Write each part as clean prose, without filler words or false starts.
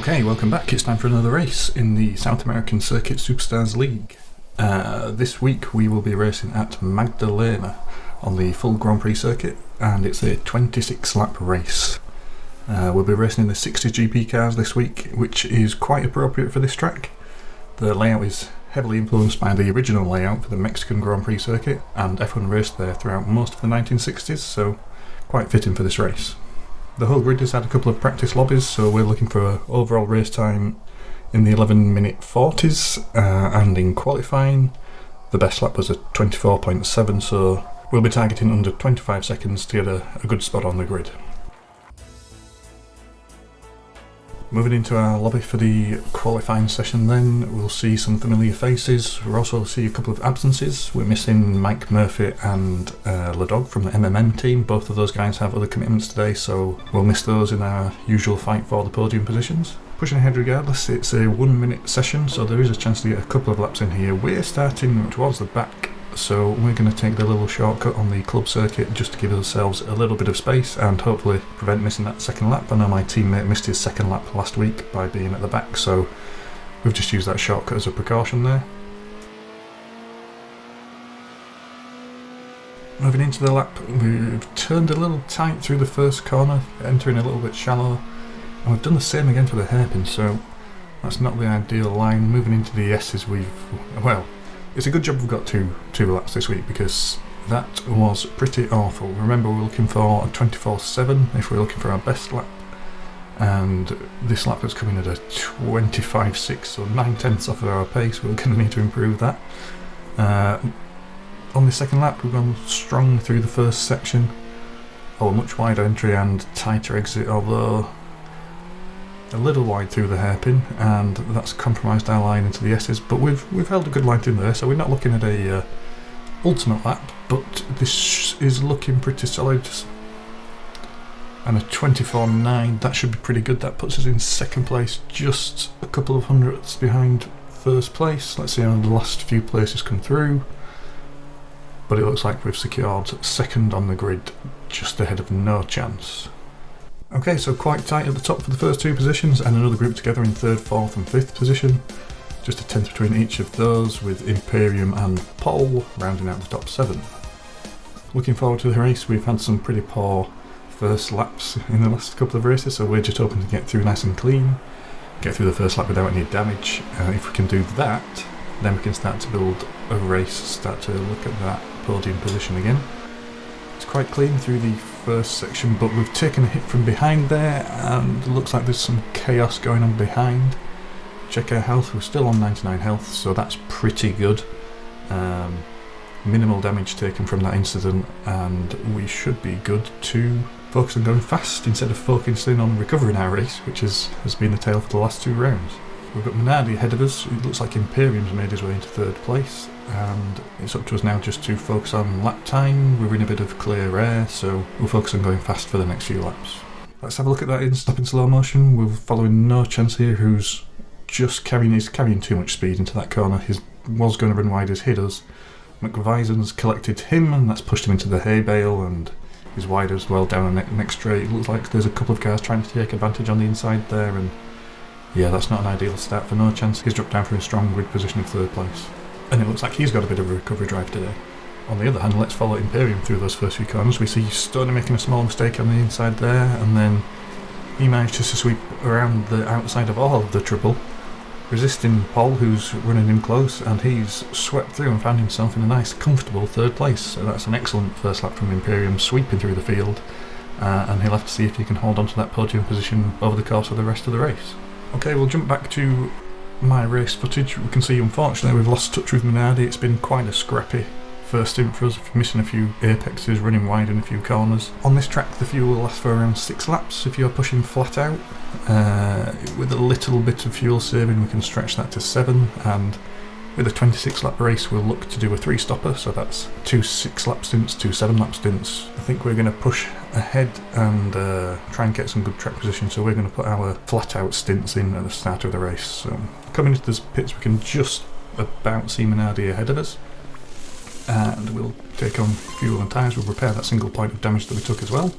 Okay, welcome back. It's time for another race in the South American Circuit SACS League. This week we will be racing at Magdalena on the full Grand Prix circuit, and it's a 26 lap race. We'll be racing in the 60 GP cars this week, which is quite appropriate for this track. The layout is heavily influenced by the original layout for the Mexican Grand Prix circuit, and F1 raced there throughout most of the 1960s, so quite fitting for this race. The whole grid has had a couple of practice lobbies, so we're looking for an overall race time in the 11-minute 40s, and in qualifying the best lap was a 24.7, so we'll be targeting under 25 seconds to get a good spot on the grid. Moving into our lobby for the qualifying session then, we'll see some familiar faces. We'll also see a couple of absences. We're missing Mike Murphy and Ladog from the MMM team. Both of those guys have other commitments today, so we'll miss those in our usual fight for the podium positions. Pushing ahead regardless, it's a 1 minute session, so there is a chance to get a couple of laps in here. We're starting towards the back, so we're going to take the little shortcut on the club circuit just to give ourselves a little bit of space and hopefully prevent missing that second lap. I know my teammate missed his second lap last week by being at the back, so we've just used that shortcut as a precaution there. Moving into the lap, we've turned a little tight through the first corner, entering a little bit shallow, and we've done the same again for the hairpin, so that's not the ideal line. Moving into the S's, it's a good job we've got two laps this week, because that was pretty awful. Remember, we're looking for a 24.7 if we're looking for our best lap, and this lap was coming at a 25.6, so 9/10 off of our pace. We're going to need to improve that. On the second lap, we've gone strong through the first section. A much wider entry and tighter exit, although a little wide through the hairpin, and that's compromised our line into the S's, but we've held a good line in there, so we're not looking at a ultimate lap, but this is looking pretty solid. And a 24.9, that should be pretty good. That puts us in second place, just a couple of hundredths behind first place. Let's see how the last few places come through, but it looks like we've secured second on the grid, just ahead of NoChance. Okay, so quite tight at the top for the first two positions, and another group together in third, fourth and fifth position. Just a tenth between each of those, with Imperium and Pole rounding out the top 7. Looking forward to the race. We've had some pretty poor first laps in the last couple of races, so we're just hoping to get through nice and clean, get through the first lap without any damage. If we can do that, then we can start to build a race, start to look at that podium position again. It's quite clean through the first section, but we've taken a hit from behind there, and it looks like there's some chaos going on behind. Check our health, we're still on 99 health, so that's pretty good. Minimal damage taken from that incident, and we should be good to focus on going fast instead of focusing on recovering our race, which has been the tale for the last 2 rounds. We've got Minardi ahead of us. It looks like Imperium's made his way into third place, and it's up to us now just to focus on lap time. We're in a bit of clear air, so we'll focus on going fast for the next few laps. Let's have a look at that in slow motion. We're following NoChance here, who's just carrying too much speed into that corner. He was going to run wide as hit us. McVizn's collected him, and that's pushed him into the hay bale, and he's wide as well down the next straight. It looks like there's a couple of cars trying to take advantage on the inside there, and yeah, that's not an ideal start for NoChance. He's dropped down from a strong grid position in third place, and it looks like he's got a bit of a recovery drive today. On the other hand, let's follow Imperium through those first few corners. We see Stoner making a small mistake on the inside there, and then he manages to sweep around the outside of all of the trouble, resisting Paul, who's running him close, and he's swept through and found himself in a nice, comfortable third place. So that's an excellent first lap from Imperium, sweeping through the field, and he'll have to see if he can hold on to that podium position over the course of the rest of the race. Okay, we'll jump back to my race footage. We can see, unfortunately, we've lost touch with Minardi. It's been quite a scrappy first stint for us, missing a few apexes, running wide in a few corners. On this track, the fuel will last for around 6 laps if you're pushing flat out. With a little bit of fuel saving, we can stretch that to 7, and with a 26 lap race, we'll look to do a 3-stopper, so that's 2 6-lap stints, 2 7-lap stints. I think we're going to push ahead and try and get some good track position, so we're going to put our flat out stints in at the start of the race. So coming into the pits, we can just about see Minardi ahead of us, and we'll take on fuel and tyres. We'll repair that single point of damage that we took as well.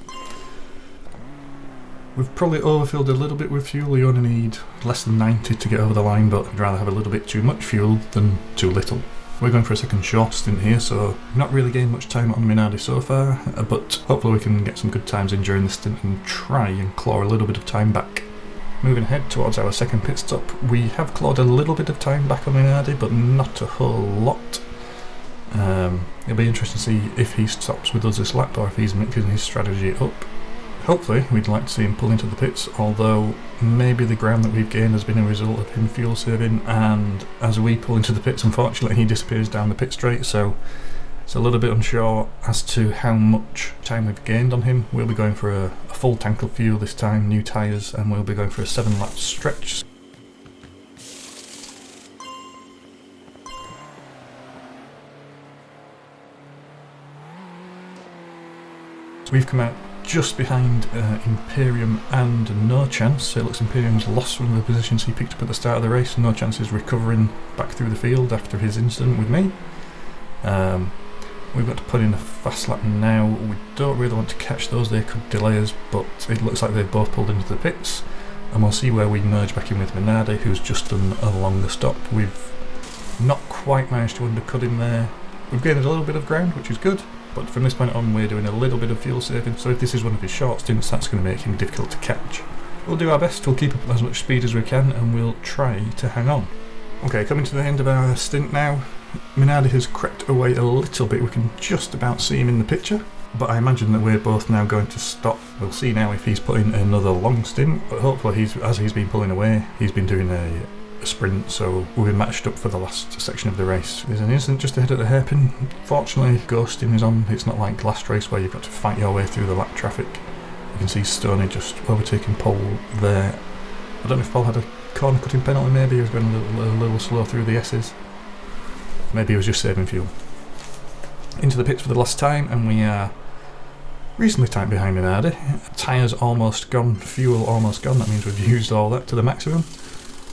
We've probably overfilled a little bit with fuel. We only need less than 90 to get over the line, but I'd rather have a little bit too much fuel than too little. We're going for a second short stint here, so we've not really gained much time on Minardi so far, but hopefully we can get some good times in during the stint and try and claw a little bit of time back. Moving ahead towards our second pit stop, we have clawed a little bit of time back on Minardi, but not a whole lot. It'll be interesting to see if he stops with us this lap or if he's mixing his strategy up. Hopefully we'd like to see him pull into the pits, although maybe the ground that we've gained has been a result of him fuel saving, and as we pull into the pits unfortunately he disappears down the pit straight, so it's a little bit unsure as to how much time we've gained on him. We'll be going for a full tank of fuel this time, new tyres, and we'll be going for a 7-lap stretch. So we've come out just behind Imperium and NoChance, so it looks Imperium's lost one of the positions he picked up at the start of the race. NoChance is recovering back through the field after his incident with me. We've got to put in a fast lap now. We don't really want to catch those, they could delay us, but it looks like they've both pulled into the pits, and we'll see where we merge back in with Minardi, who's just done a longer stop. We've not quite managed to undercut him there. We've gained a little bit of ground, which is good. But from this point on we're doing a little bit of fuel saving, so if this is one of his short stints that's going to make him difficult to catch. We'll do our best, we'll keep up as much speed as we can and we'll try to hang on. Okay, coming to the end of our stint now. Minardi has crept away a little bit, we can just about see him in the picture, but I imagine that we're both now going to stop. We'll see now if he's put in another long stint, but hopefully as he's been pulling away he's been doing a sprint, so we'll be matched up for the last section of the race. There's an incident just ahead of the hairpin. Fortunately ghosting is on, it's not like last race where you've got to fight your way through the lap traffic. You can see Stoney just overtaking Paul there. I don't know if Paul had a corner cutting penalty, maybe he was going a little slow through the S's. Maybe he was just saving fuel. Into the pits for the last time, and we are reasonably tight behind Minardi. Tyres almost gone, fuel almost gone, that means we've used all that to the maximum.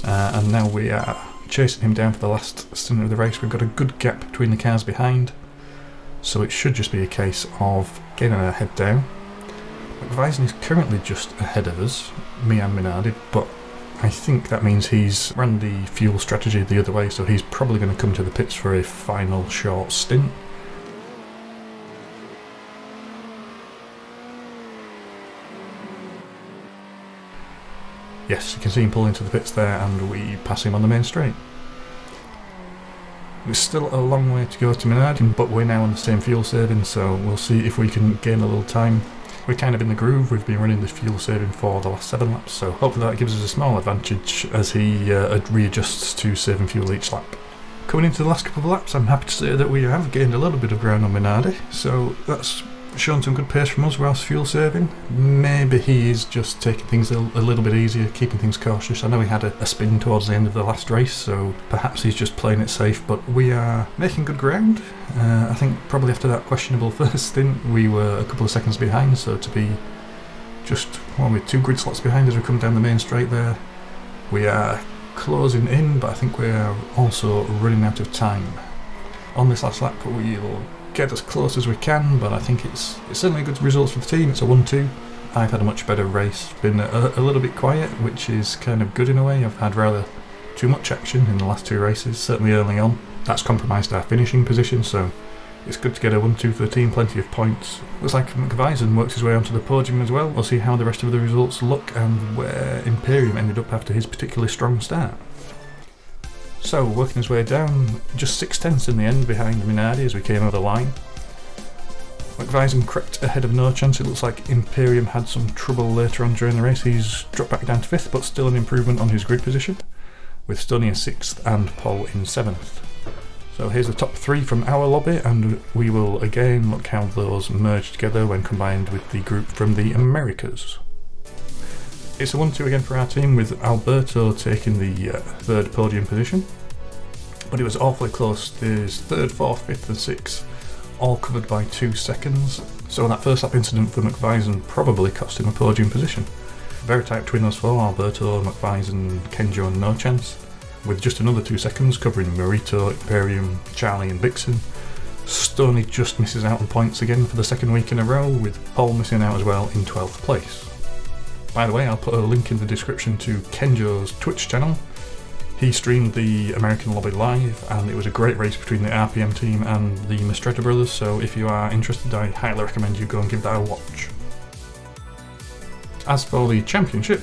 And now we are chasing him down for the last stint of the race. We've got a good gap between the cars behind, so it should just be a case of getting our head down. McVizn is currently just ahead of us, me and Minardi, but I think that means he's run the fuel strategy the other way, so he's probably going to come to the pits for a final short stint. Yes, you can see him pull into the pits there and we pass him on the main straight. There's still a long way to go to Minardi, but we're now on the same fuel saving, so we'll see if we can gain a little time. We're kind of in the groove, we've been running the fuel saving for the last 7 laps, so hopefully that gives us a small advantage as he readjusts to saving fuel each lap. Coming into the last couple of laps, I'm happy to say that we have gained a little bit of ground on Minardi, so that's shown some good pace from us whilst fuel saving. Maybe he is just taking things a little bit easier, keeping things cautious. I know he had a spin towards the end of the last race, so perhaps he's just playing it safe, but we are making good ground. I think probably after that questionable first stint we were a couple of seconds behind, so to be just with 2 grid slots behind as we come down the main straight there, we are closing in, but I think we are also running out of time. On this last lap we'll get as close as we can, but I think it's certainly good results for the team. It's a 1-2. I've had a much better race, been a little bit quiet, which is kind of good in a way. I've had rather too much action in the last 2 races, certainly early on. That's compromised our finishing position, so it's good to get a 1-2 for the team, plenty of points. Looks like McVizn works his way onto the podium as well. We'll see how the rest of the results look and where Imperium ended up after his particularly strong start. So, working his way down, just 6/10 in the end behind Minardi as we came over the line. McVizn crept ahead of NoChance. It looks like Imperium had some trouble later on during the race. He's dropped back down to 5th, but still an improvement on his grid position, with Stoney in 6th and Paul in 7th. So here's the top 3 from our lobby, and we will again look how those merge together when combined with the group from the Americas. It's a 1-2 again for our team, with Alberto taking the 3rd podium position, but it was awfully close. There's 3rd, 4th, 5th and 6th, all covered by 2 seconds, so that first lap incident for McVizn probably cost him a podium position. Very tight between those 4, Alberto, McVizn, Kenjo and NoChance, with just another 2 seconds covering Marito, Imperium, Charlie and Vixen. Stoney just misses out on points again for the 2nd week in a row, with Paul missing out as well in 12th place. By the way, I'll put a link in the description to Kenjo's Twitch channel. He streamed the American Lobby live, and it was a great race between the RPM team and the Mastretta brothers, so if you are interested, I highly recommend you go and give that a watch. As for the championship,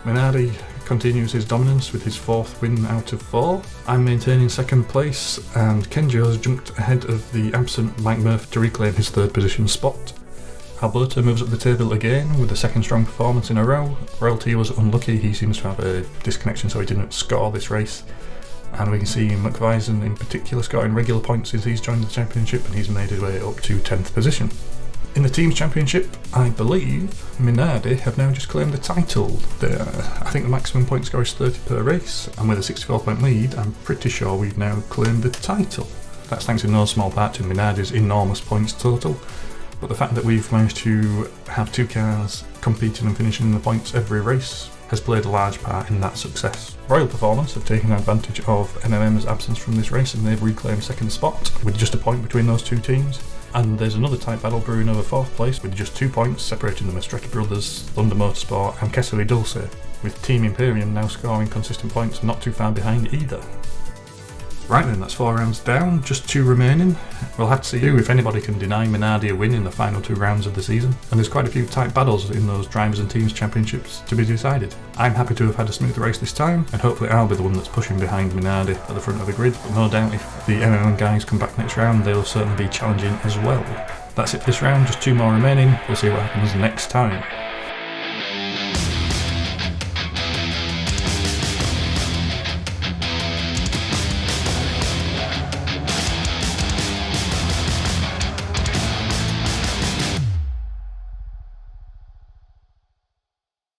Minardi continues his dominance with his 4th win out of 4. I'm maintaining 2nd place, and Kenjo has jumped ahead of the absent Mike Murphy to reclaim his 3rd position spot. Alberto moves up the table again with the 2nd strong performance in a row. Royalty was unlucky, he seems to have a disconnection so he didn't score this race. And we can see McVizn in particular scoring regular points since he's joined the championship, and he's made his way up to 10th position. In the teams championship, I believe Minardi have now just claimed the title. I think the maximum point score is 30 per race, and with a 64-point lead, I'm pretty sure we've now claimed the title. That's thanks in no small part to Minardi's enormous points total. But the fact that we've managed to have 2 cars competing and finishing in the points every race has played a large part in that success. Royal Performance have taken advantage of MMM's absence from this race, and they've reclaimed 2nd spot with just a point between those 2 teams. And there's another tight battle brewing over 4th place with just 2 points separating the Mastretta brothers, Thunder Motorsport and Kessley Dulce, with Team Imperium now scoring consistent points not too far behind either. Right then, that's 4 rounds down, just 2 remaining. We'll have to see if anybody can deny Minardi a win in the final 2 rounds of the season, and there's quite a few tight battles in those Drivers and Teams Championships to be decided. I'm happy to have had a smooth race this time, and hopefully I'll be the one that's pushing behind Minardi at the front of the grid, but no doubt if the MMM guys come back next round, they'll certainly be challenging as well. That's it for this round, just 2 more remaining. We'll see what happens next time.